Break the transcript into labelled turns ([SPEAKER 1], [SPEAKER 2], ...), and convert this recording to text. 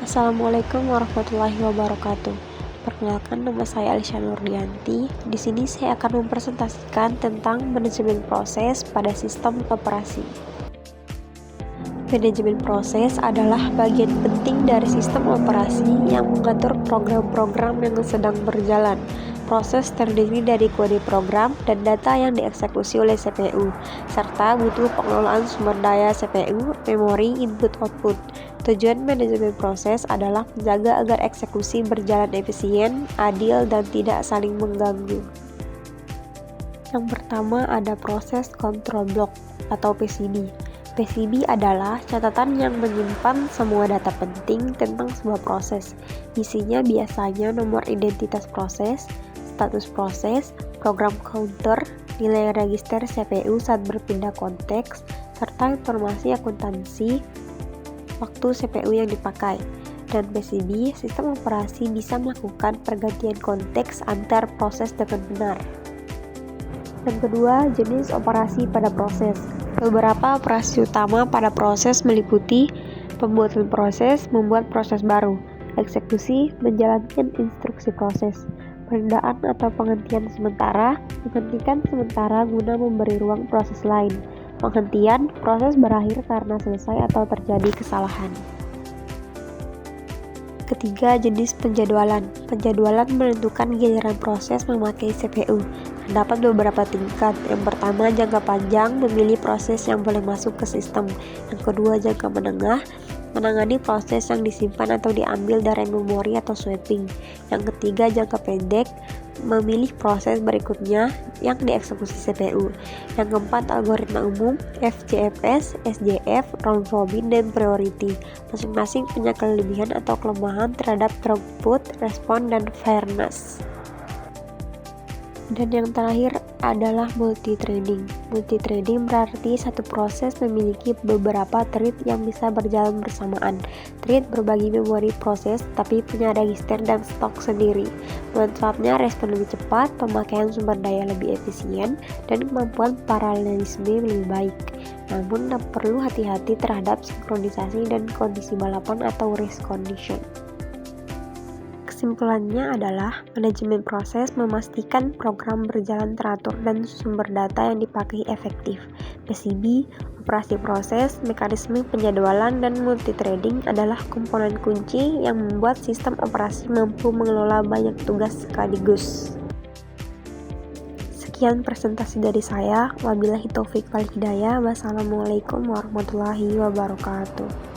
[SPEAKER 1] Assalamualaikum warahmatullahi wabarakatuh. Perkenalkan, nama saya Alisha Nurdianti. Di sini saya akan mempresentasikan tentang manajemen proses pada sistem operasi. Manajemen proses adalah bagian penting dari sistem operasi yang mengatur program-program yang sedang berjalan. Proses terdiri dari kode program dan data yang dieksekusi oleh CPU, serta butuh pengelolaan sumber daya CPU, memori, input-output. Tujuan manajemen proses adalah menjaga agar eksekusi berjalan efisien, adil, dan tidak saling mengganggu. Yang pertama ada proses control block atau PCB. PCB adalah catatan yang menyimpan semua data penting tentang sebuah proses. Isinya biasanya nomor identitas proses, status proses, program counter, nilai register CPU saat berpindah konteks, serta informasi akuntansi waktu CPU yang dipakai. Dan PCB, sistem operasi bisa melakukan pergantian konteks antar proses dengan benar. Yang kedua, jenis operasi pada proses. Beberapa operasi utama pada proses meliputi pembuatan proses, membuat proses baru, eksekusi, menjalankan instruksi proses, penundaan atau penghentian sementara, menghentikan sementara guna memberi ruang proses lain, penghentian, proses berakhir karena selesai atau terjadi kesalahan. Ketiga, jenis penjadwalan. Penjadwalan menentukan giliran proses memakai CPU. Terdapat beberapa tingkat. Yang pertama, jangka panjang, memilih proses yang boleh masuk ke sistem. Yang kedua, jangka menengah, menangani proses yang disimpan atau diambil dari memori atau swapping. Yang ketiga, jangka pendek, memilih proses berikutnya yang dieksekusi CPU. Yang keempat, algoritma umum, FCFS, SJF, round robin, dan priority. Masing-masing punya kelebihan atau kelemahan terhadap throughput, respon, dan fairness. Dan yang terakhir adalah multithreading. Multithreading berarti satu proses memiliki beberapa thread yang bisa berjalan bersamaan. Thread berbagi memori proses tapi punya register dan stok sendiri. Manfaatnya respon lebih cepat, pemakaian sumber daya lebih efisien, dan kemampuan paralelisme lebih baik. Namun perlu hati-hati terhadap sinkronisasi dan kondisi balapan atau race condition. Kesimpulannya adalah manajemen proses memastikan program berjalan teratur dan sumber data yang dipakai efektif. PCB, operasi proses, mekanisme penjadwalan, dan multithreading adalah komponen kunci yang membuat sistem operasi mampu mengelola banyak tugas sekaligus. Sekian presentasi dari saya. Wabillahi taufik wal hidayah. Wassalamualaikum warahmatullahi wabarakatuh.